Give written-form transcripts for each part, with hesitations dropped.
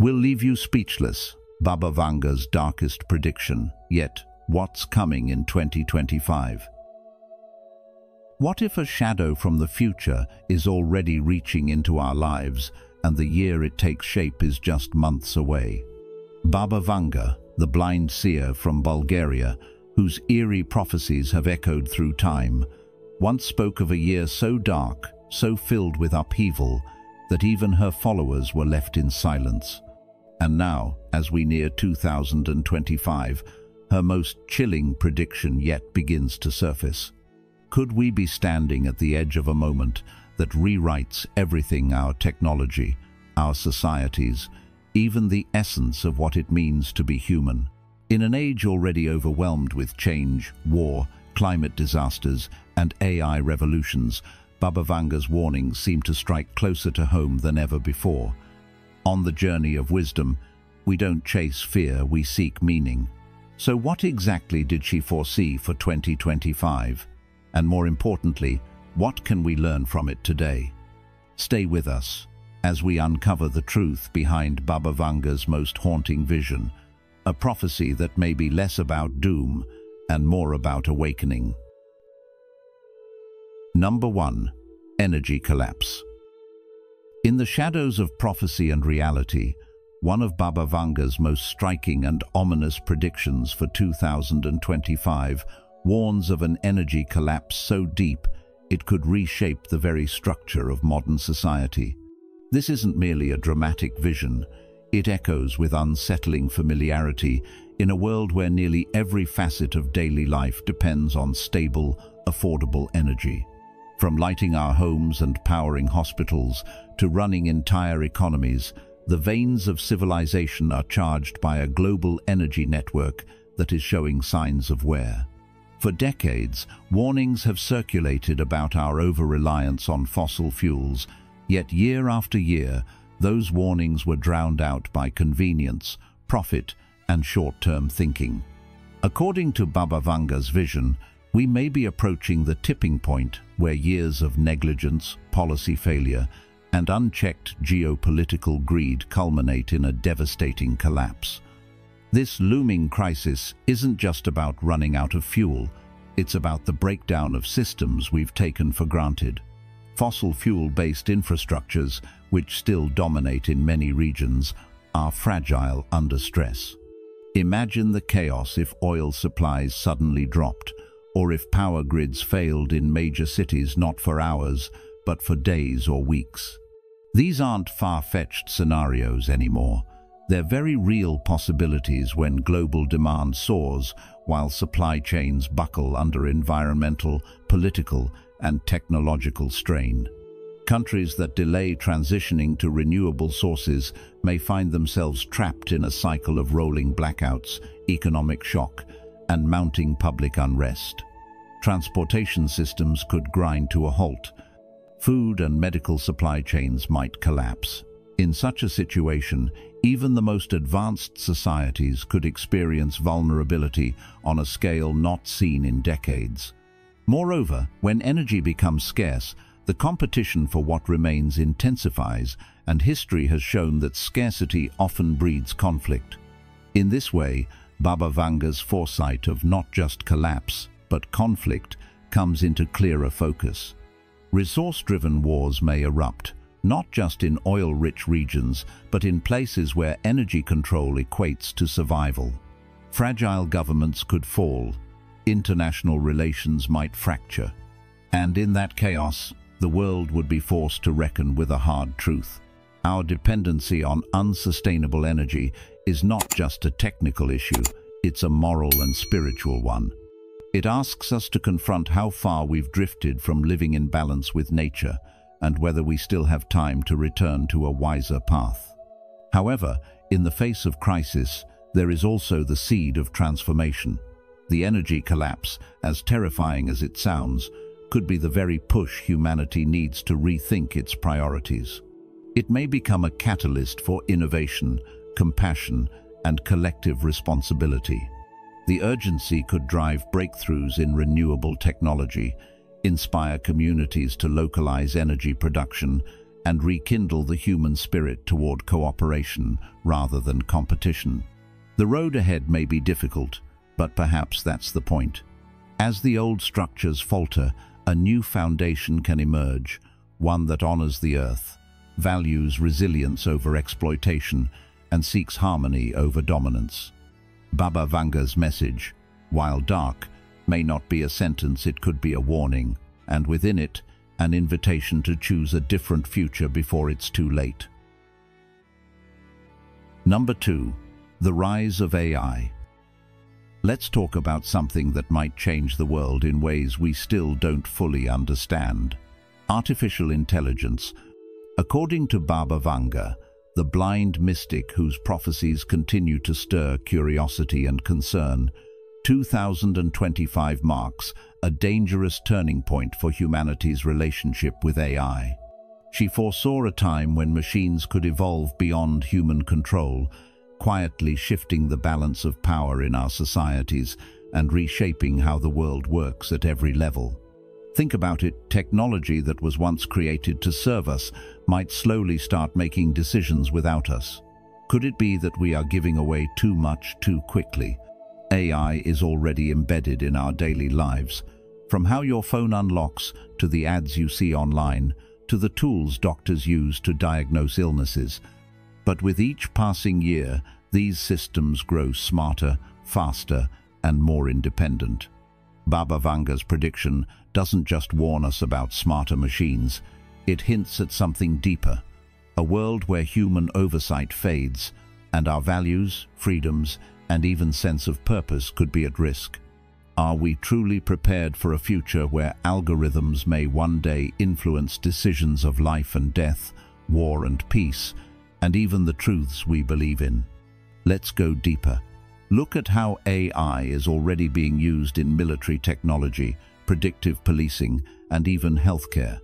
will leave you speechless. Baba Vanga's darkest prediction. Yet, what's coming in 2025? What if a shadow from the future is already reaching into our lives and the year it takes shape is just months away? Baba Vanga, the blind seer from Bulgaria, whose eerie prophecies have echoed through time, once spoke of a year so dark, so filled with upheaval, that even her followers were left in silence. And now, as we near 2025, her most chilling prediction yet begins to surface. Could we be standing at the edge of a moment that rewrites everything: our technology, our societies, even the essence of what it means to be human? In an age already overwhelmed with change, war, climate disasters, and AI revolutions, Baba Vanga's warnings seem to strike closer to home than ever before. On the journey of wisdom, we don't chase fear, we seek meaning. So what exactly did she foresee for 2025? And more importantly, what can we learn from it today? Stay with us as we uncover the truth behind Baba Vanga's most haunting vision, a prophecy that may be less about doom and more about awakening. Number 1. Energy collapse. In the shadows of prophecy and reality, one of Baba Vanga's most striking and ominous predictions for 2025 warns of an energy collapse so deep it could reshape the very structure of modern society. This isn't merely a dramatic vision. It echoes with unsettling familiarity in a world where nearly every facet of daily life depends on stable, affordable energy. From lighting our homes and powering hospitals to running entire economies, the veins of civilization are charged by a global energy network that is showing signs of wear. For decades, warnings have circulated about our over-reliance on fossil fuels, yet year after year, those warnings were drowned out by convenience, profit, and short-term thinking. According to Baba Vanga's vision, we may be approaching the tipping point where years of negligence, policy failure, and unchecked geopolitical greed culminate in a devastating collapse. This looming crisis isn't just about running out of fuel, it's about the breakdown of systems we've taken for granted. Fossil fuel-based infrastructures, which still dominate in many regions, are fragile under stress. Imagine the chaos if oil supplies suddenly dropped, or if power grids failed in major cities not for hours, but for days or weeks. These aren't far-fetched scenarios anymore. They're very real possibilities when global demand soars while supply chains buckle under environmental, political, and technological strain. Countries that delay transitioning to renewable sources may find themselves trapped in a cycle of rolling blackouts, economic shock, and mounting public unrest. Transportation systems could grind to a halt. Food and medical supply chains might collapse. In such a situation, even the most advanced societies could experience vulnerability on a scale not seen in decades. Moreover, when energy becomes scarce, the competition for what remains intensifies, and history has shown that scarcity often breeds conflict. In this way, Baba Vanga's foresight of not just collapse, but conflict comes into clearer focus. Resource-driven wars may erupt, not just in oil-rich regions, but in places where energy control equates to survival. Fragile governments could fall, international relations might fracture, and in that chaos, the world would be forced to reckon with a hard truth. Our dependency on unsustainable energy is not just a technical issue, it's a moral and spiritual one. It asks us to confront how far we've drifted from living in balance with nature, and whether we still have time to return to a wiser path. However, in the face of crisis, there is also the seed of transformation. The energy collapse, as terrifying as it sounds, could be the very push humanity needs to rethink its priorities. It may become a catalyst for innovation, compassion, and collective responsibility. The urgency could drive breakthroughs in renewable technology, inspire communities to localize energy production, and rekindle the human spirit toward cooperation rather than competition. The road ahead may be difficult, but perhaps that's the point. As the old structures falter, a new foundation can emerge, one that honors the earth, values resilience over exploitation, and seeks harmony over dominance. Baba Vanga's message, while dark, may not be a sentence, it could be a warning, and within it, an invitation to choose a different future before it's too late. Number 2. The rise of AI. Let's talk about something that might change the world in ways we still don't fully understand. Artificial intelligence. According to Baba Vanga, the blind mystic whose prophecies continue to stir curiosity and concern, 2025 marks a dangerous turning point for humanity's relationship with AI. She foresaw a time when machines could evolve beyond human control, quietly shifting the balance of power in our societies and reshaping how the world works at every level. Think about it, technology that was once created to serve us might slowly start making decisions without us. Could it be that we are giving away too much too quickly? AI is already embedded in our daily lives, from how your phone unlocks to the ads you see online, to the tools doctors use to diagnose illnesses. But with each passing year, these systems grow smarter, faster, and more independent. Baba Vanga's prediction doesn't just warn us about smarter machines, it hints at something deeper, a world where human oversight fades, and our values, freedoms, and even sense of purpose could be at risk. Are we truly prepared for a future where algorithms may one day influence decisions of life and death, war and peace, and even the truths we believe in? Let's go deeper. Look at how AI is already being used in military technology, predictive policing, and even healthcare.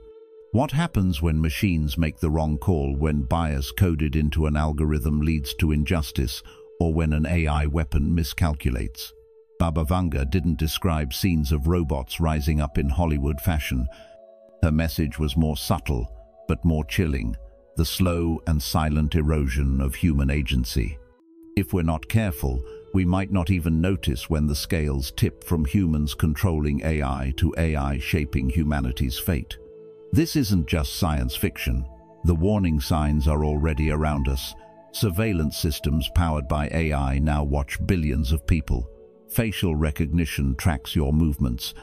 What happens when machines make the wrong call, when bias coded into an algorithm leads to injustice, or when an AI weapon miscalculates? Baba Vanga didn't describe scenes of robots rising up in Hollywood fashion. Her message was more subtle, but more chilling, the slow and silent erosion of human agency. If we're not careful, we might not even notice when the scales tip from humans controlling AI to AI shaping humanity's fate. This isn't just science fiction. The warning signs are already around us. Surveillance systems powered by AI now watch billions of people. Facial recognition tracks your movements.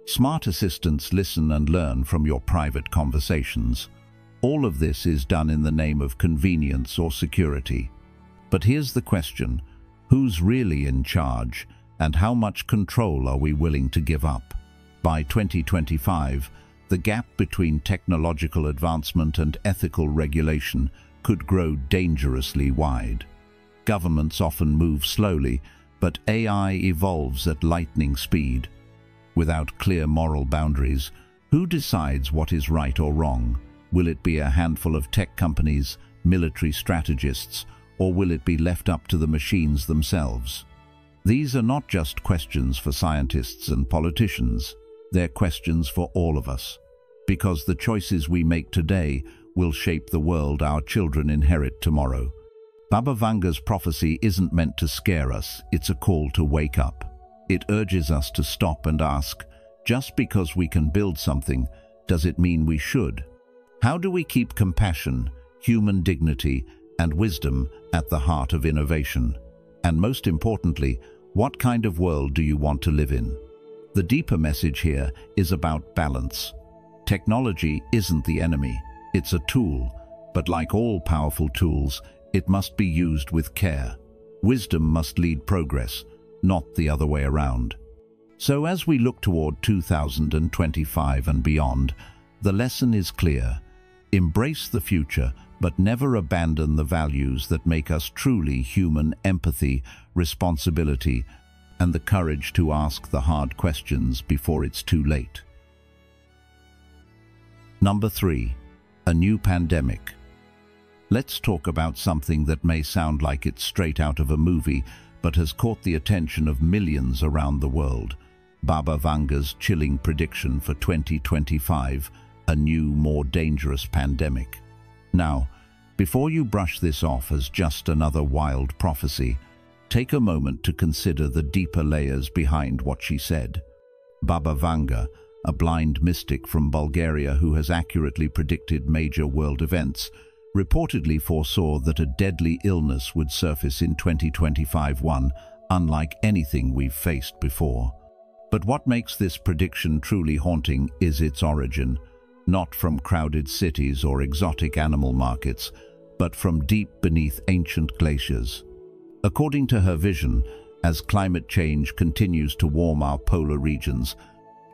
Smart assistants listen and learn from your private conversations. All of this is done in the name of convenience or security. But here's the question: who's really in charge, and how much control are we willing to give up? By 2025, the gap between technological advancement and ethical regulation could grow dangerously wide. Governments often move slowly, but AI evolves at lightning speed. Without clear moral boundaries, who decides what is right or wrong? Will it be a handful of tech companies, military strategists, or will it be left up to the machines themselves? These are not just questions for scientists and politicians. They're questions for all of us, because the choices we make today will shape the world our children inherit tomorrow. Baba Vanga's prophecy isn't meant to scare us, it's a call to wake up. It urges us to stop and ask, just because we can build something, does it mean we should? How do we keep compassion, human dignity, and wisdom at the heart of innovation? And most importantly, what kind of world do you want to live in? The deeper message here is about balance. Technology isn't the enemy, it's a tool, but like all powerful tools, it must be used with care. Wisdom must lead progress, not the other way around. So as we look toward 2025 and beyond, the lesson is clear. Embrace the future, but never abandon the values that make us truly human: empathy, responsibility, and the courage to ask the hard questions before it's too late. Number 3. A new pandemic. Let's talk about something that may sound like it's straight out of a movie, but has caught the attention of millions around the world. Baba Vanga's chilling prediction for 2025, a new, more dangerous pandemic. Now, before you brush this off as just another wild prophecy, take a moment to consider the deeper layers behind what she said. Baba Vanga, a blind mystic from Bulgaria who has accurately predicted major world events, reportedly foresaw that a deadly illness would surface in 2025, one unlike anything we've faced before. But what makes this prediction truly haunting is its origin, not from crowded cities or exotic animal markets, but from deep beneath ancient glaciers. According to her vision, as climate change continues to warm our polar regions,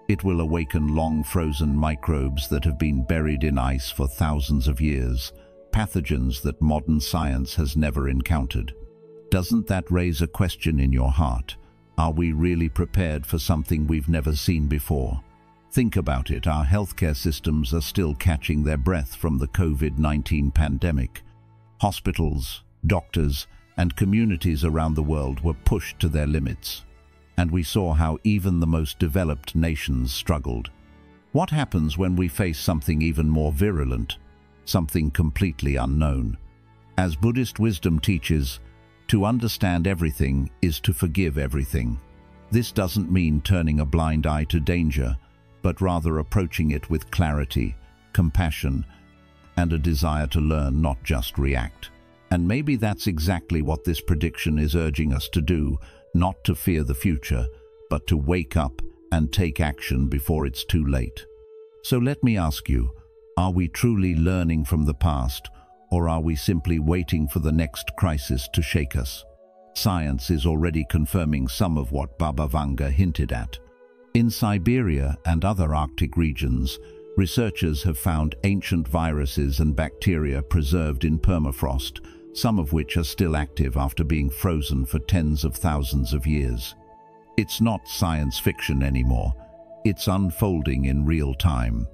it will awaken long-frozen microbes that have been buried in ice for thousands of years, pathogens that modern science has never encountered. Doesn't that raise a question in your heart? Are we really prepared for something we've never seen before? Think about it, our healthcare systems are still catching their breath from the COVID-19 pandemic. Hospitals, doctors, and communities around the world were pushed to their limits. And we saw how even the most developed nations struggled. What happens when we face something even more virulent, something completely unknown? As Buddhist wisdom teaches, to understand everything is to forgive everything. This doesn't mean turning a blind eye to danger, but rather approaching it with clarity, compassion, and a desire to learn, not just react. And maybe that's exactly what this prediction is urging us to do, not to fear the future, but to wake up and take action before it's too late. So let me ask you, are we truly learning from the past, or are we simply waiting for the next crisis to shake us? Science is already confirming some of what Baba Vanga hinted at. In Siberia and other Arctic regions, researchers have found ancient viruses and bacteria preserved in permafrost, some of which are still active after being frozen for tens of thousands of years. It's not science fiction anymore, it's unfolding in real time.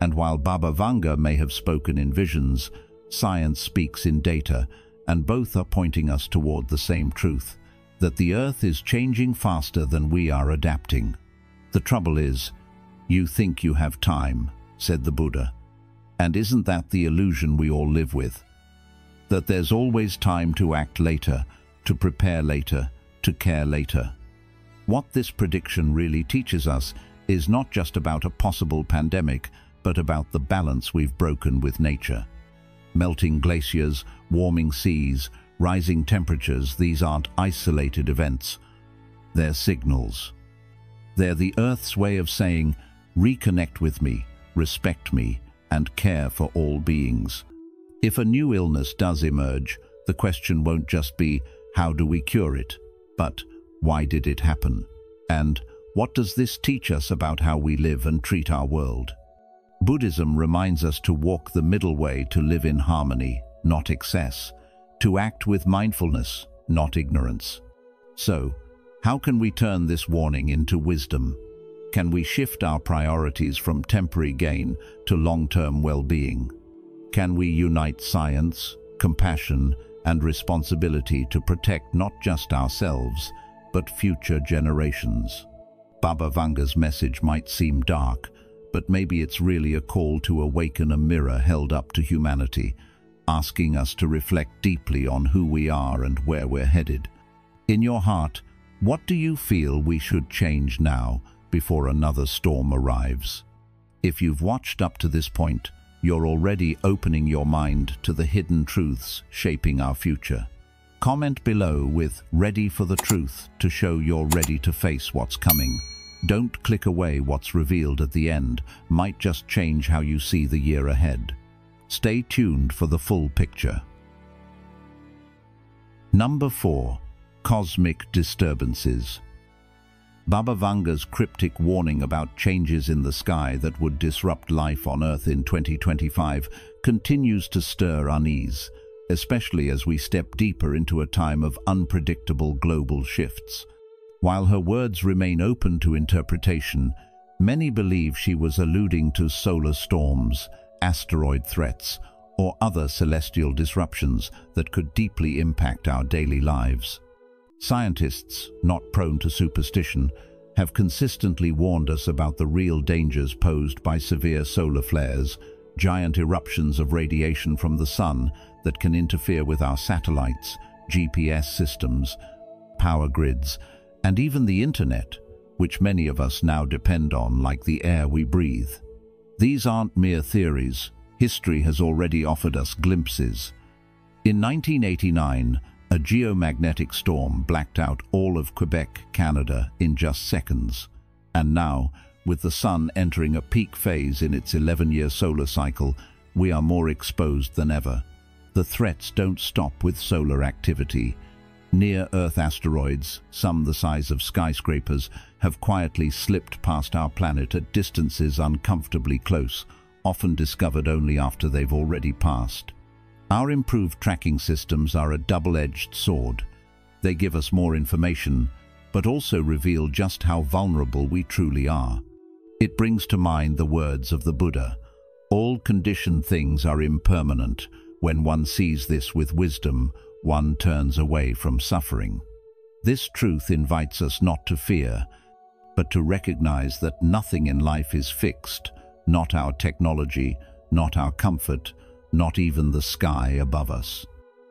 And while Baba Vanga may have spoken in visions, science speaks in data, and both are pointing us toward the same truth, that the Earth is changing faster than we are adapting. The trouble is, you think you have time, said the Buddha. And isn't that the illusion we all live with? That there's always time to act later, to prepare later, to care later. What this prediction really teaches us is not just about a possible pandemic, but about the balance we've broken with nature. Melting glaciers, warming seas, rising temperatures, these aren't isolated events. They're signals. They're the Earth's way of saying, reconnect with me, respect me, and care for all beings. If a new illness does emerge, the question won't just be, how do we cure it? But, why did it happen? And, what does this teach us about how we live and treat our world? Buddhism reminds us to walk the middle way, to live in harmony, not excess, to act with mindfulness, not ignorance. So, how can we turn this warning into wisdom? Can we shift our priorities from temporary gain to long-term well-being? Can we unite science, compassion, and responsibility to protect not just ourselves, but future generations? Baba Vanga's message might seem dark, but maybe it's really a call to awaken a mirror held up to humanity, asking us to reflect deeply on who we are and where we're headed. In your heart, what do you feel we should change now before another storm arrives? If you've watched up to this point, you're already opening your mind to the hidden truths shaping our future. Comment below with "Ready for the truth" to show you're ready to face what's coming. Don't click away. What's revealed at the end might just change how you see the year ahead. Stay tuned for the full picture. Number 4. Cosmic Disturbances. Baba Vanga's cryptic warning about changes in the sky that would disrupt life on Earth in 2025 continues to stir unease, especially as we step deeper into a time of unpredictable global shifts. While her words remain open to interpretation, many believe she was alluding to solar storms, asteroid threats, or other celestial disruptions that could deeply impact our daily lives. Scientists, not prone to superstition, have consistently warned us about the real dangers posed by severe solar flares, giant eruptions of radiation from the sun that can interfere with our satellites, GPS systems, power grids, and even the internet, which many of us now depend on like the air we breathe. These aren't mere theories. History has already offered us glimpses. In 1989, a geomagnetic storm blacked out all of Quebec, Canada, in just seconds. And now, with the sun entering a peak phase in its 11-year solar cycle, we are more exposed than ever. The threats don't stop with solar activity. Near-Earth asteroids, some the size of skyscrapers, have quietly slipped past our planet at distances uncomfortably close, often discovered only after they've already passed. Our improved tracking systems are a double-edged sword. They give us more information, but also reveal just how vulnerable we truly are. It brings to mind the words of the Buddha, "All conditioned things are impermanent. When one sees this with wisdom, one turns away from suffering." This truth invites us not to fear, but to recognize that nothing in life is fixed, not our technology, not our comfort, not even the sky above us.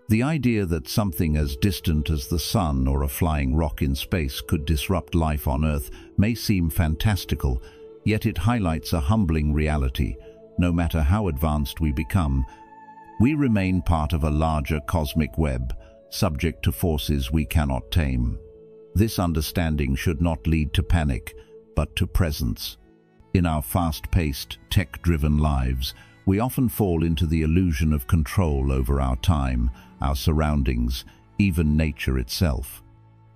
The idea that something as distant as the sun or a flying rock in space could disrupt life on Earth may seem fantastical, yet it highlights a humbling reality. No matter how advanced we become, we remain part of a larger cosmic web, subject to forces we cannot tame. This understanding should not lead to panic, but to presence. In our fast-paced, tech-driven lives, we often fall into the illusion of control over our time, our surroundings, even nature itself.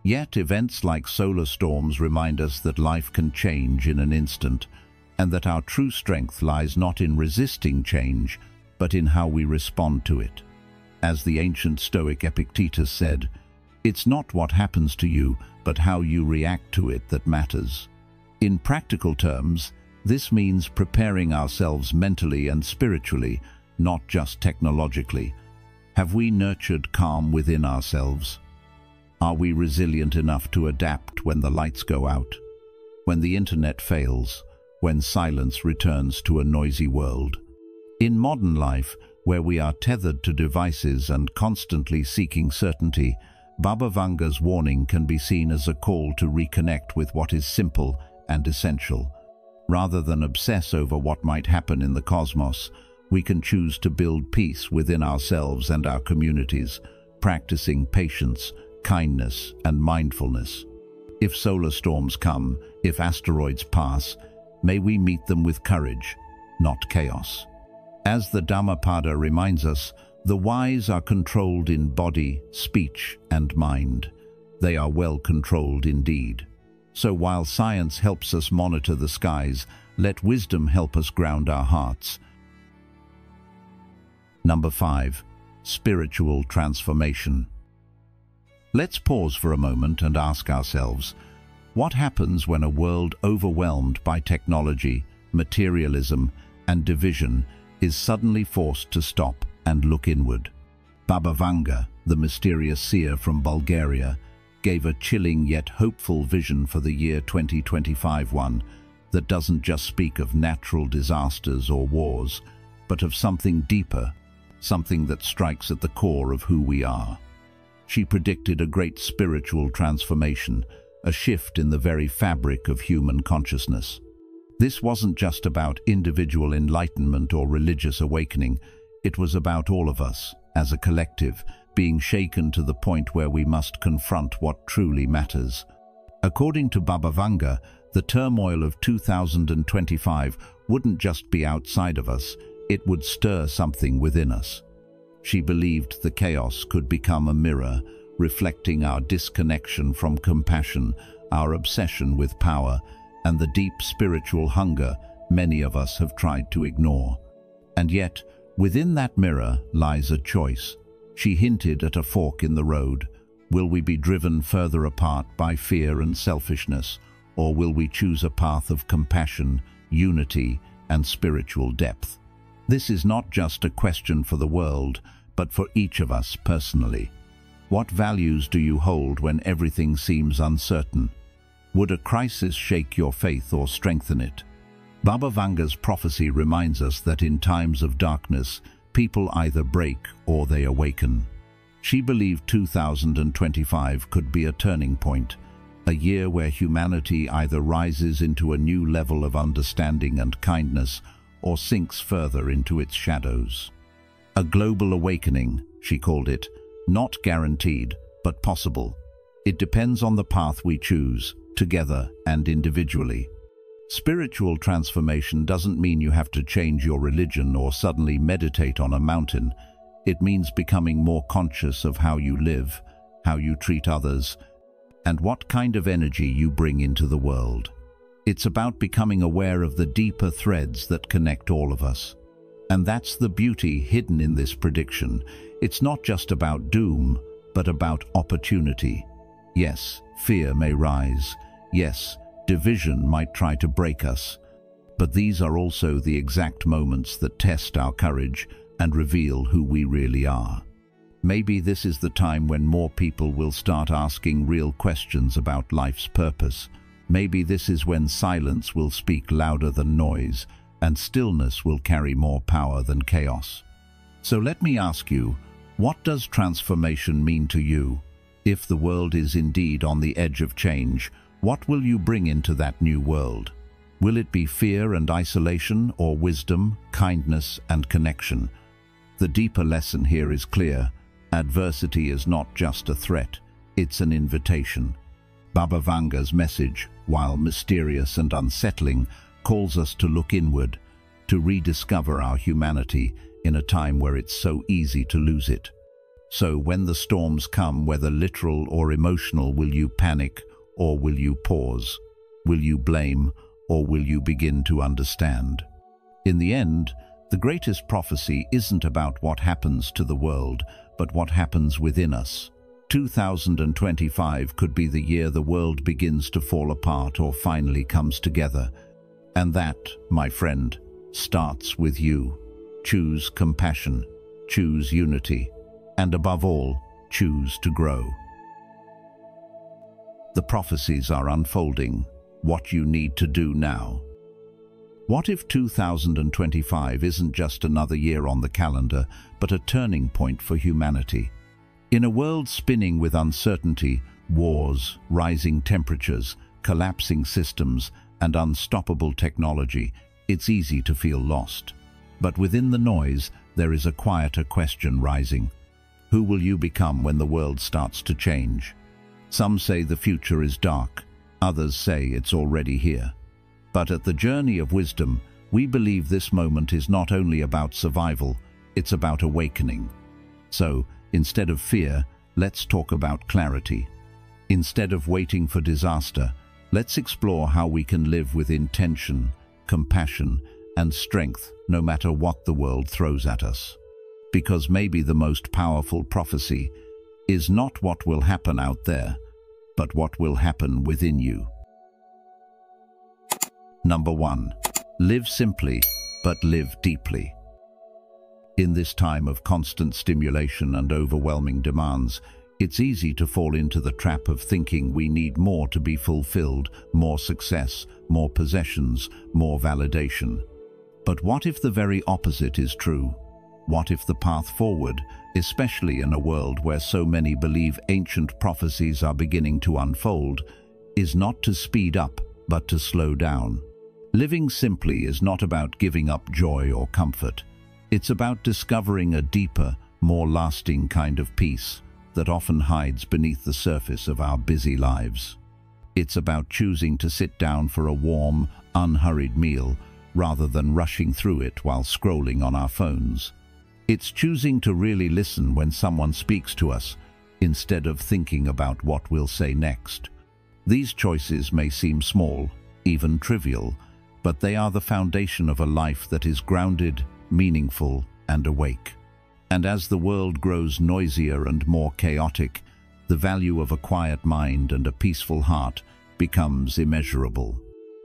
Yet events like solar storms remind us that life can change in an instant, and that our true strength lies not in resisting change, but in how we respond to it. As the ancient Stoic Epictetus said, "It's not what happens to you, but how you react to it that matters." In practical terms, this means preparing ourselves mentally and spiritually, not just technologically. Have we nurtured calm within ourselves? Are we resilient enough to adapt when the lights go out, when the internet fails, when silence returns to a noisy world? In modern life, where we are tethered to devices and constantly seeking certainty, Baba Vanga's warning can be seen as a call to reconnect with what is simple and essential. Rather than obsess over what might happen in the cosmos, we can choose to build peace within ourselves and our communities, practicing patience, kindness, and mindfulness. If solar storms come, if asteroids pass, may we meet them with courage, not chaos. As the Dhammapada reminds us, the wise are controlled in body, speech, and mind. They are well controlled indeed. So while science helps us monitor the skies, let wisdom help us ground our hearts. Number 5. Spiritual transformation. Let's pause for a moment and ask ourselves, what happens when a world overwhelmed by technology, materialism, and division is suddenly forced to stop and look inward? Baba Vanga, the mysterious seer from Bulgaria, gave a chilling yet hopeful vision for the year 2025, one that doesn't just speak of natural disasters or wars, but of something deeper, something that strikes at the core of who we are. She predicted a great spiritual transformation, a shift in the very fabric of human consciousness. This wasn't just about individual enlightenment or religious awakening, it was about all of us, as a collective, being shaken to the point where we must confront what truly matters. According to Baba Vanga, the turmoil of 2025 wouldn't just be outside of us, it would stir something within us. She believed the chaos could become a mirror, reflecting our disconnection from compassion, our obsession with power, and the deep spiritual hunger many of us have tried to ignore. And yet, within that mirror lies a choice. She hinted at a fork in the road. Will we be driven further apart by fear and selfishness, or will we choose a path of compassion, unity, and spiritual depth? This is not just a question for the world, but for each of us personally. What values do you hold when everything seems uncertain? Would a crisis shake your faith or strengthen it? Baba Vanga's prophecy reminds us that in times of darkness, people either break or they awaken. She believed 2025 could be a turning point, a year where humanity either rises into a new level of understanding and kindness or sinks further into its shadows. A global awakening, she called it, not guaranteed, but possible. It depends on the path we choose, together and individually. Spiritual transformation doesn't mean you have to change your religion or suddenly meditate on a mountain. It means becoming more conscious of how you live, how you treat others, and what kind of energy you bring into the world. It's about becoming aware of the deeper threads that connect all of us. And that's the beauty hidden in this prediction. It's not just about doom, but about opportunity. Yes, fear may rise. Yes, division might try to break us. But these are also the exact moments that test our courage and reveal who we really are. Maybe this is the time when more people will start asking real questions about life's purpose. Maybe this is when silence will speak louder than noise, and stillness will carry more power than chaos. So let me ask you, what does transformation mean to you? If the world is indeed on the edge of change, what will you bring into that new world? Will it be fear and isolation, or wisdom, kindness, and connection? The deeper lesson here is clear. Adversity is not just a threat, it's an invitation. Baba Vanga's message, while mysterious and unsettling, calls us to look inward, to rediscover our humanity in a time where it's so easy to lose it. So when the storms come, whether literal or emotional, will you panic or will you pause? Will you blame or will you begin to understand? In the end, the greatest prophecy isn't about what happens to the world, but what happens within us. 2025 could be the year the world begins to fall apart or finally comes together. And that, my friend, starts with you. Choose compassion, choose unity, and above all, choose to grow. The prophecies are unfolding. What you need to do now. What if 2025 isn't just another year on the calendar, but a turning point for humanity? In a world spinning with uncertainty, wars, rising temperatures, collapsing systems, and unstoppable technology, it's easy to feel lost. But within the noise, there is a quieter question rising. Who will you become when the world starts to change? Some say the future is dark, others say it's already here. But at the Journey of Wisdom, we believe this moment is not only about survival, it's about awakening. So, instead of fear, let's talk about clarity. Instead of waiting for disaster, let's explore how we can live with intention, compassion, and strength no matter what the world throws at us. Because maybe the most powerful prophecy is not what will happen out there, but what will happen within you. Number 1. Live simply, but live deeply. In this time of constant stimulation and overwhelming demands, it's easy to fall into the trap of thinking we need more to be fulfilled, more success, more possessions, more validation. But what if the very opposite is true? What if the path forward, especially in a world where so many believe ancient prophecies are beginning to unfold, is not to speed up, but to slow down? Living simply is not about giving up joy or comfort. It's about discovering a deeper, more lasting kind of peace that often hides beneath the surface of our busy lives. It's about choosing to sit down for a warm, unhurried meal rather than rushing through it while scrolling on our phones. It's choosing to really listen when someone speaks to us instead of thinking about what we'll say next. These choices may seem small, even trivial, but they are the foundation of a life that is grounded, meaningful, and awake. And as the world grows noisier and more chaotic, the value of a quiet mind and a peaceful heart becomes immeasurable.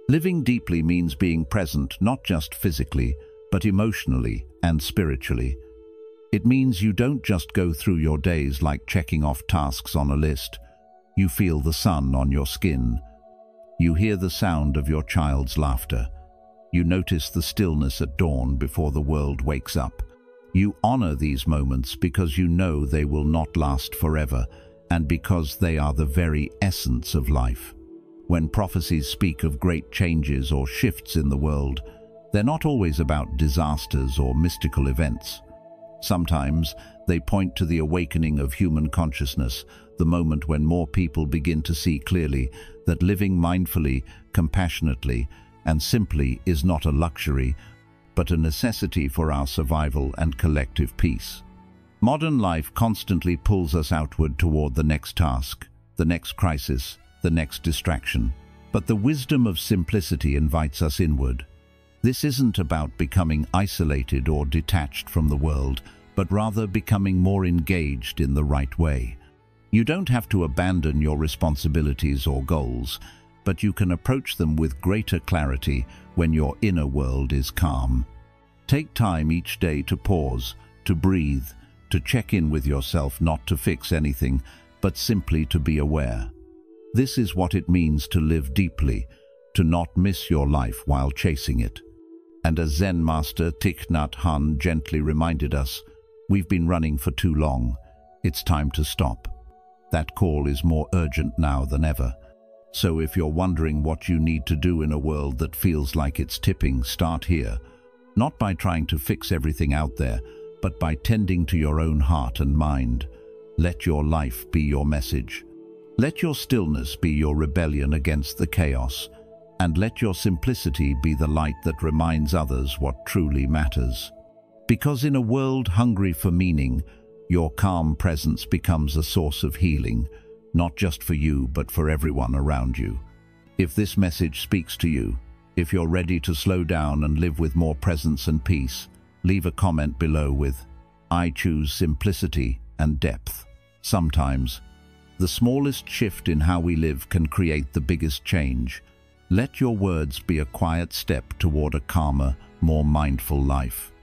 Living deeply means being present not just physically, but emotionally and spiritually. It means you don't just go through your days like checking off tasks on a list. You feel the sun on your skin. You hear the sound of your child's laughter. You notice the stillness at dawn before the world wakes up. You honor these moments because you know they will not last forever, and because they are the very essence of life. When prophecies speak of great changes or shifts in the world, they're not always about disasters or mystical events. Sometimes they point to the awakening of human consciousness, the moment when more people begin to see clearly that living mindfully, compassionately, and simply is not a luxury, but a necessity for our survival and collective peace. Modern life constantly pulls us outward toward the next task, the next crisis, the next distraction. But the wisdom of simplicity invites us inward. This isn't about becoming isolated or detached from the world, but rather becoming more engaged in the right way. You don't have to abandon your responsibilities or goals, but you can approach them with greater clarity when your inner world is calm. Take time each day to pause, to breathe, to check in with yourself, not to fix anything, but simply to be aware. This is what it means to live deeply, to not miss your life while chasing it. And as Zen master Thich Nhat Hanh gently reminded us, we've been running for too long. It's time to stop. That call is more urgent now than ever. So if you're wondering what you need to do in a world that feels like it's tipping, start here. Not by trying to fix everything out there, but by tending to your own heart and mind. Let your life be your message. Let your stillness be your rebellion against the chaos, and let your simplicity be the light that reminds others what truly matters. Because in a world hungry for meaning, your calm presence becomes a source of healing, not just for you, but for everyone around you. If this message speaks to you, if you're ready to slow down and live with more presence and peace, leave a comment below with, "I choose simplicity and depth." Sometimes, the smallest shift in how we live can create the biggest change. Let your words be a quiet step toward a calmer, more mindful life.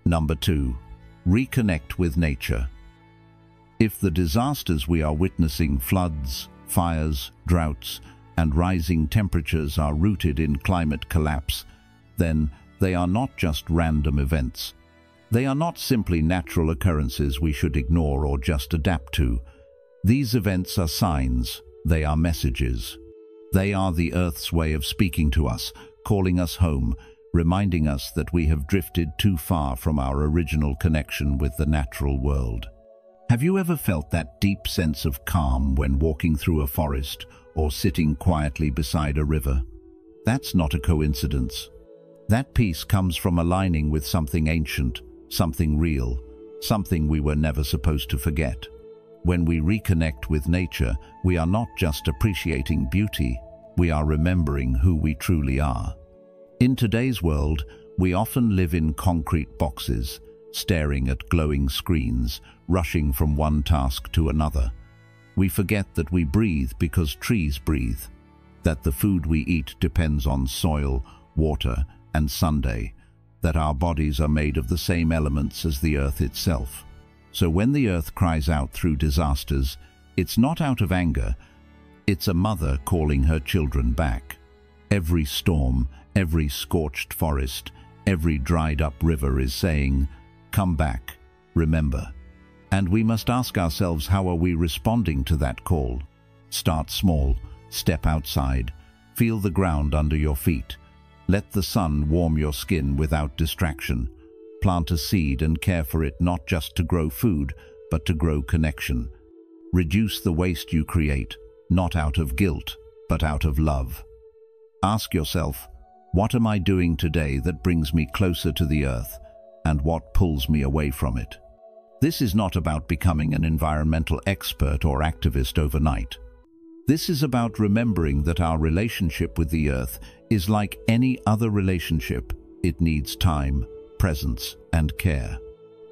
Number 2. Reconnect with nature. If the disasters we are witnessing, floods, fires, droughts, and rising temperatures, are rooted in climate collapse, then they are not just random events. They are not simply natural occurrences we should ignore or just adapt to. These events are signs, they are messages. They are the Earth's way of speaking to us, calling us home, reminding us that we have drifted too far from our original connection with the natural world. Have you ever felt that deep sense of calm when walking through a forest or sitting quietly beside a river? That's not a coincidence. That peace comes from aligning with something ancient, something real, something we were never supposed to forget. When we reconnect with nature, we are not just appreciating beauty, we are remembering who we truly are. In today's world, we often live in concrete boxes, staring at glowing screens, rushing from one task to another. We forget that we breathe because trees breathe, that the food we eat depends on soil, water, and sunday, that our bodies are made of the same elements as the earth itself. So when the earth cries out through disasters, it's not out of anger, it's a mother calling her children back. Every storm, every scorched forest, every dried-up river is saying, "Come back, remember." And we must ask ourselves, how are we responding to that call? Start small, step outside, feel the ground under your feet. Let the sun warm your skin without distraction. Plant a seed and care for it, not just to grow food, but to grow connection. Reduce the waste you create, not out of guilt, but out of love. Ask yourself, what am I doing today that brings me closer to the earth, and what pulls me away from it? This is not about becoming an environmental expert or activist overnight. This is about remembering that our relationship with the earth is like any other relationship. It needs time, presence, and care.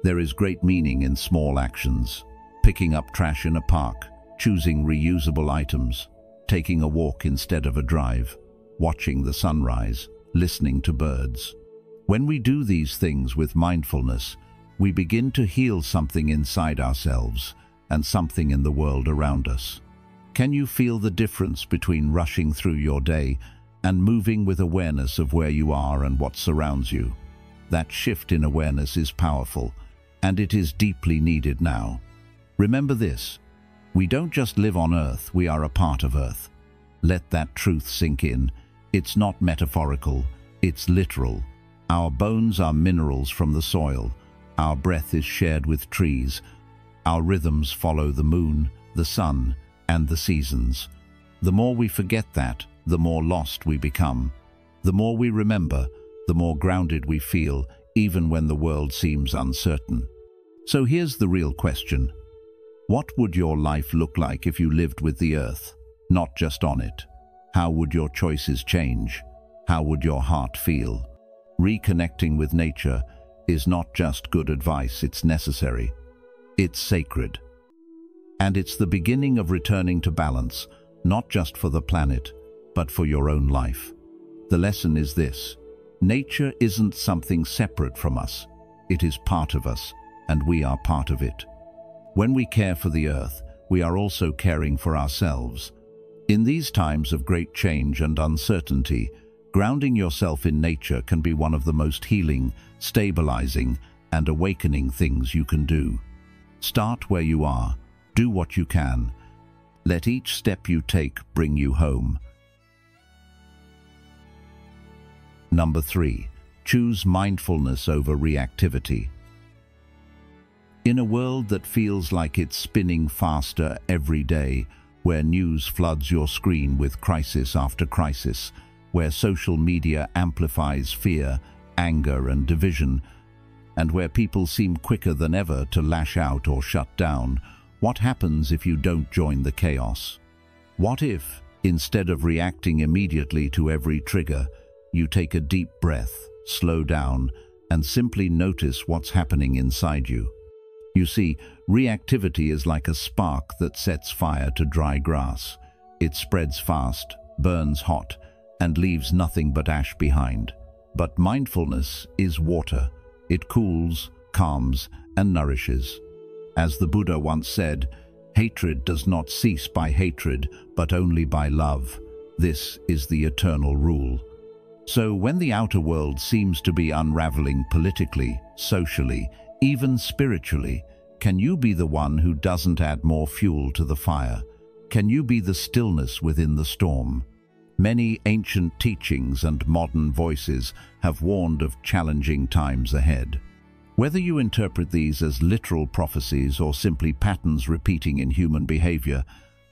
There is great meaning in small actions: picking up trash in a park, choosing reusable items, taking a walk instead of a drive, watching the sunrise, listening to birds. When we do these things with mindfulness, we begin to heal something inside ourselves and something in the world around us. Can you feel the difference between rushing through your day and moving with awareness of where you are and what surrounds you. That shift in awareness is powerful, and it is deeply needed now. Remember this: we don't just live on Earth, we are a part of Earth. Let that truth sink in. It's not metaphorical, it's literal. Our bones are minerals from the soil. Our breath is shared with trees. Our rhythms follow the moon, the sun, and the seasons. The more we forget that, the more lost we become. The more we remember, the more grounded we feel, even when the world seems uncertain. So here's the real question. What would your life look like if you lived with the earth, not just on it? How would your choices change? How would your heart feel? Reconnecting with nature is not just good advice, it's necessary. It's sacred. And it's the beginning of returning to balance, not just for the planet, but for your own life. The lesson is this: nature isn't something separate from us. It is part of us, and we are part of it. When we care for the earth, we are also caring for ourselves. In these times of great change and uncertainty, grounding yourself in nature can be one of the most healing, stabilizing, and awakening things you can do. Start where you are. Do what you can. Let each step you take bring you home. Number 3. Choose mindfulness over reactivity. In a world that feels like it's spinning faster every day, where news floods your screen with crisis after crisis, where social media amplifies fear, anger, and division, and where people seem quicker than ever to lash out or shut down, what happens if you don't join the chaos? What if, instead of reacting immediately to every trigger, you take a deep breath, slow down, and simply notice what's happening inside you? You see, reactivity is like a spark that sets fire to dry grass. It spreads fast, burns hot, and leaves nothing but ash behind. But mindfulness is water. It cools, calms, and nourishes. As the Buddha once said, hatred does not cease by hatred, but only by love. This is the eternal rule. So when the outer world seems to be unraveling politically, socially, even spiritually, can you be the one who doesn't add more fuel to the fire? Can you be the stillness within the storm? Many ancient teachings and modern voices have warned of challenging times ahead. Whether you interpret these as literal prophecies or simply patterns repeating in human behavior,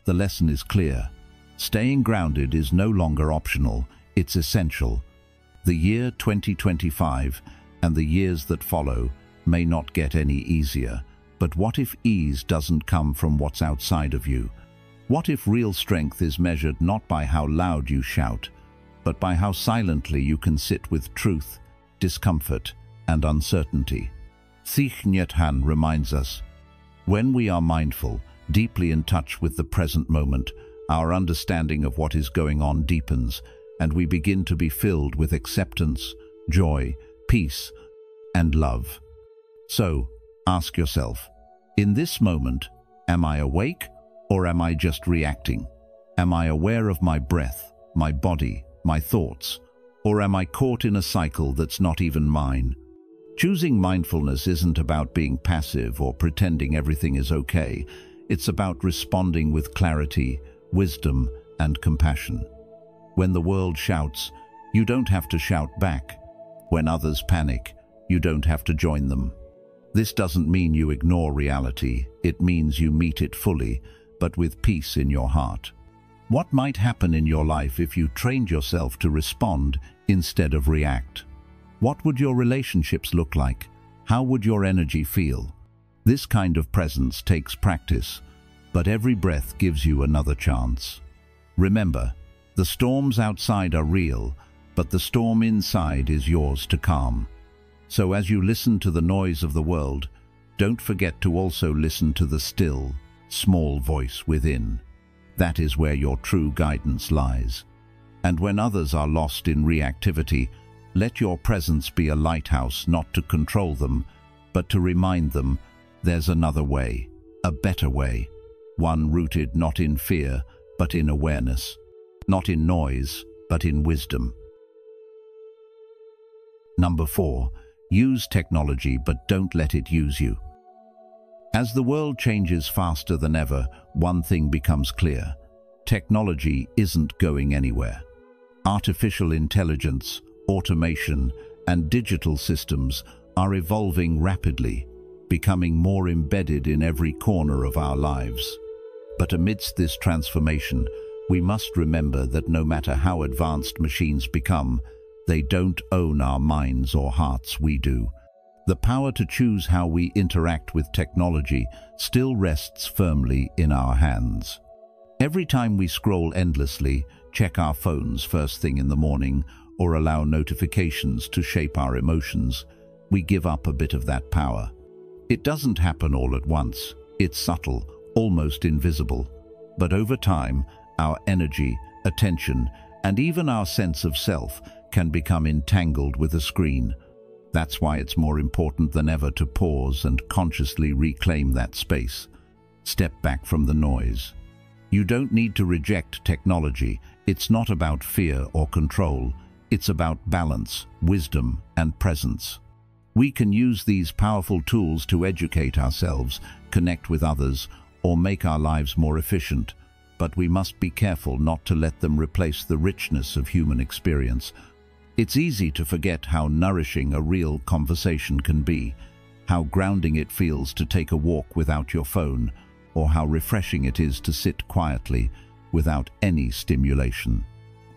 the lesson is clear. Staying grounded is no longer optional, it's essential. The year 2025 and the years that follow may not get any easier, but what if ease doesn't come from what's outside of you? What if real strength is measured not by how loud you shout, but by how silently you can sit with truth, discomfort, and uncertainty? Thich Nhat Hanh reminds us, when we are mindful, deeply in touch with the present moment, our understanding of what is going on deepens, and we begin to be filled with acceptance, joy, peace, and love. So, ask yourself, in this moment, am I awake or am I just reacting? Am I aware of my breath, my body, my thoughts, or am I caught in a cycle that's not even mine? Choosing mindfulness isn't about being passive or pretending everything is okay. It's about responding with clarity, wisdom, and compassion. When the world shouts, you don't have to shout back. When others panic, you don't have to join them. This doesn't mean you ignore reality. It means you meet it fully, but with peace in your heart. What might happen in your life if you trained yourself to respond instead of react? What would your relationships look like? How would your energy feel? This kind of presence takes practice, but every breath gives you another chance. Remember, the storms outside are real, but the storm inside is yours to calm. So as you listen to the noise of the world, don't forget to also listen to the still, small voice within. That is where your true guidance lies. And when others are lost in reactivity, let your presence be a lighthouse not to control them, but to remind them there's another way, a better way, one rooted not in fear, but in awareness, not in noise, but in wisdom. Number 4. Use technology, but don't let it use you. As the world changes faster than ever, one thing becomes clear. Technology isn't going anywhere. Artificial intelligence, automation, and digital systems are evolving rapidly, becoming more embedded in every corner of our lives. But amidst this transformation, we must remember that no matter how advanced machines become, they don't own our minds or hearts, we do. The power to choose how we interact with technology still rests firmly in our hands. Every time we scroll endlessly, check our phones first thing in the morning, or allow notifications to shape our emotions, we give up a bit of that power. It doesn't happen all at once. It's subtle, almost invisible. But over time, our energy, attention, and even our sense of self can become entangled with a screen. That's why it's more important than ever to pause and consciously reclaim that space. Step back from the noise. You don't need to reject technology. It's not about fear or control. It's about balance, wisdom, and presence. We can use these powerful tools to educate ourselves, connect with others, or make our lives more efficient. But we must be careful not to let them replace the richness of human experience. It's easy to forget how nourishing a real conversation can be, how grounding it feels to take a walk without your phone, or how refreshing it is to sit quietly without any stimulation.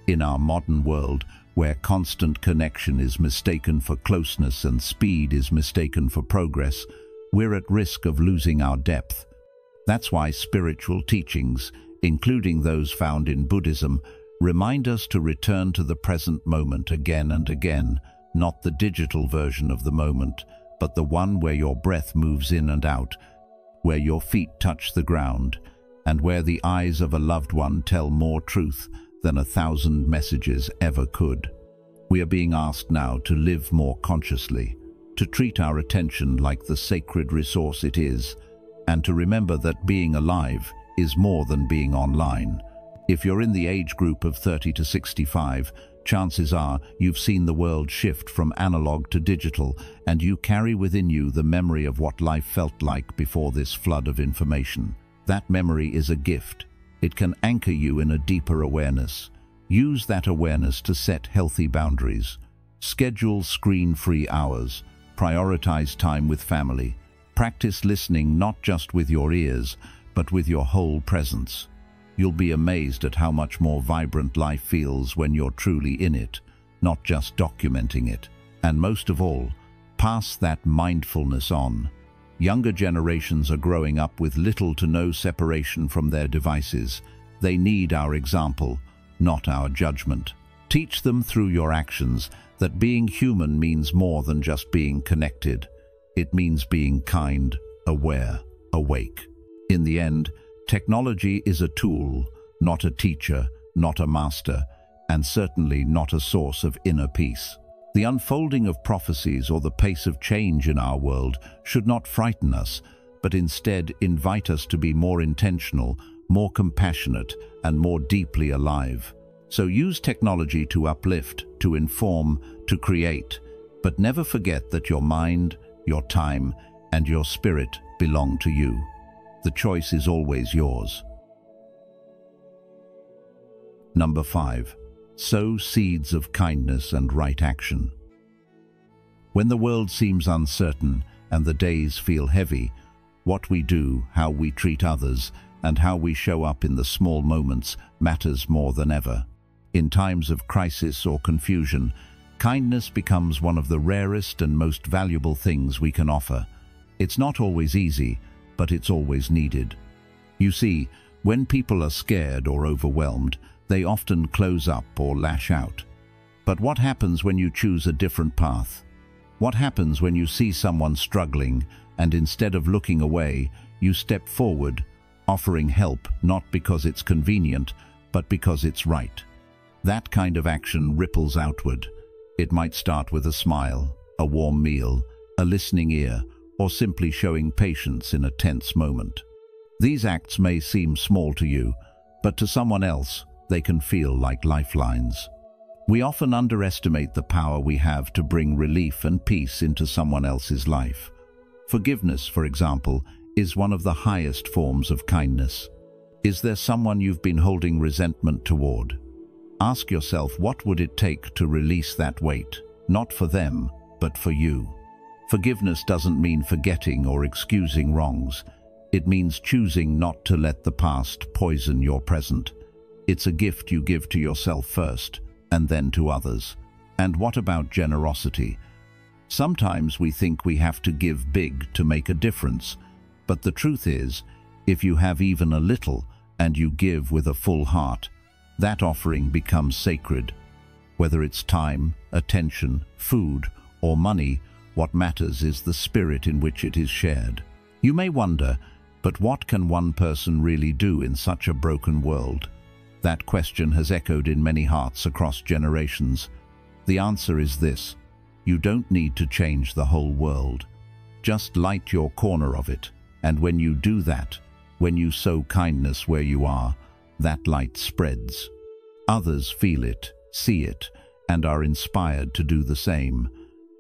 In our modern world, where constant connection is mistaken for closeness and speed is mistaken for progress, we're at risk of losing our depth. That's why spiritual teachings, including those found in Buddhism, remind us to return to the present moment again and again, not the digital version of the moment, but the one where your breath moves in and out, where your feet touch the ground, and where the eyes of a loved one tell more truth than 1,000 messages ever could. We are being asked now to live more consciously, to treat our attention like the sacred resource it is, and to remember that being alive is more than being online. If you're in the age group of 30 to 65, chances are you've seen the world shift from analog to digital, and you carry within you the memory of what life felt like before this flood of information. That memory is a gift. It can anchor you in a deeper awareness. Use that awareness to set healthy boundaries. Schedule screen-free hours. Prioritize time with family. Practice listening not just with your ears, but with your whole presence. You'll be amazed at how much more vibrant life feels when you're truly in it, not just documenting it. And most of all, pass that mindfulness on. Younger generations are growing up with little to no separation from their devices. They need our example, not our judgment. Teach them through your actions that being human means more than just being connected. It means being kind, aware, awake. In the end, technology is a tool, not a teacher, not a master, and certainly not a source of inner peace. The unfolding of prophecies or the pace of change in our world should not frighten us, but instead invite us to be more intentional, more compassionate, and more deeply alive. So use technology to uplift, to inform, to create, but never forget that your mind, your time, and your spirit belong to you. The choice is always yours. Number 5. Sow seeds of kindness and right action. When the world seems uncertain and the days feel heavy, what we do, how we treat others, and how we show up in the small moments matters more than ever. In times of crisis or confusion, kindness becomes one of the rarest and most valuable things we can offer. It's not always easy, but it's always needed. You see, when people are scared or overwhelmed, they often close up or lash out. But what happens when you choose a different path? What happens when you see someone struggling and instead of looking away, you step forward, offering help not because it's convenient, but because it's right? That kind of action ripples outward. It might start with a smile, a warm meal, a listening ear, or simply showing patience in a tense moment. These acts may seem small to you, but to someone else, they can feel like lifelines. We often underestimate the power we have to bring relief and peace into someone else's life. Forgiveness, for example, is one of the highest forms of kindness. Is there someone you've been holding resentment toward? Ask yourself, what would it take to release that weight, not for them, but for you? Forgiveness doesn't mean forgetting or excusing wrongs. It means choosing not to let the past poison your present. It's a gift you give to yourself first, and then to others. And what about generosity? Sometimes we think we have to give big to make a difference, but the truth is, if you have even a little and you give with a full heart, that offering becomes sacred. Whether it's time, attention, food, or money, what matters is the spirit in which it is shared. You may wonder, but what can one person really do in such a broken world? That question has echoed in many hearts across generations. The answer is this: you don't need to change the whole world. Just light your corner of it, and when you do that, when you sow kindness where you are, that light spreads. Others feel it, see it, and are inspired to do the same.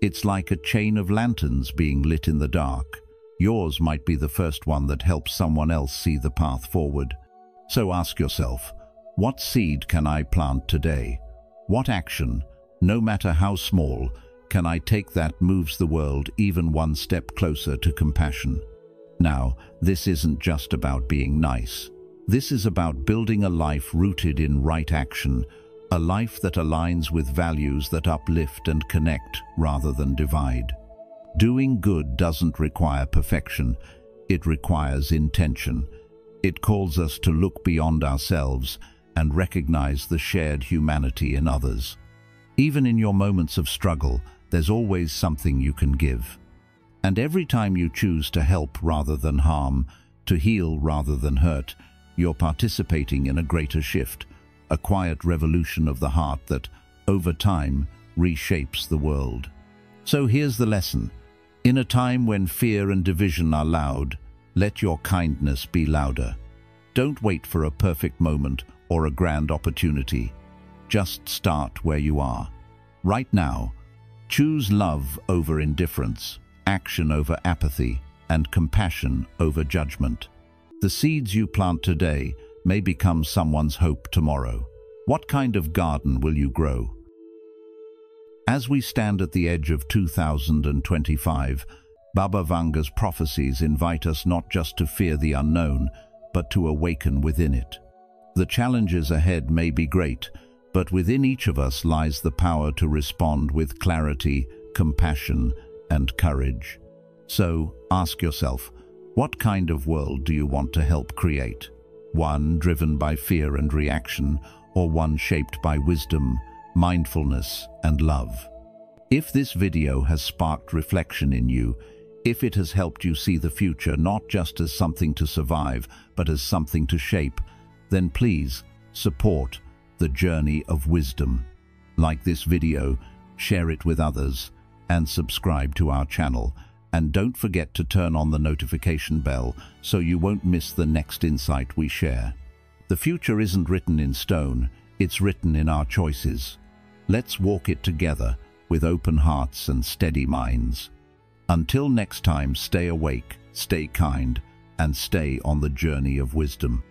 It's like a chain of lanterns being lit in the dark. Yours might be the first one that helps someone else see the path forward. So ask yourself, what seed can I plant today? What action, no matter how small, can I take that moves the world even one step closer to compassion? Now, this isn't just about being nice. This is about building a life rooted in right action, a life that aligns with values that uplift and connect rather than divide. Doing good doesn't require perfection, it requires intention. It calls us to look beyond ourselves and recognize the shared humanity in others. Even in your moments of struggle, there's always something you can give. And every time you choose to help rather than harm, to heal rather than hurt, you're participating in a greater shift, a quiet revolution of the heart that, over time, reshapes the world. So here's the lesson. In a time when fear and division are loud, let your kindness be louder. Don't wait for a perfect moment or a grand opportunity. Just start where you are. Right now, choose love over indifference, action over apathy, and compassion over judgment. The seeds you plant today may become someone's hope tomorrow. What kind of garden will you grow? As we stand at the edge of 2025, Baba Vanga's prophecies invite us not just to fear the unknown, but to awaken within it. The challenges ahead may be great, but within each of us lies the power to respond with clarity, compassion, and courage. So, ask yourself, what kind of world do you want to help create? One driven by fear and reaction, or one shaped by wisdom, mindfulness, and love? If this video has sparked reflection in you, if it has helped you see the future not just as something to survive, but as something to shape, then please support the journey of wisdom. Like this video, share it with others, and subscribe to our channel. And don't forget to turn on the notification bell so you won't miss the next insight we share. The future isn't written in stone, it's written in our choices. Let's walk it together with open hearts and steady minds. Until next time, stay awake, stay kind, and stay on the journey of wisdom.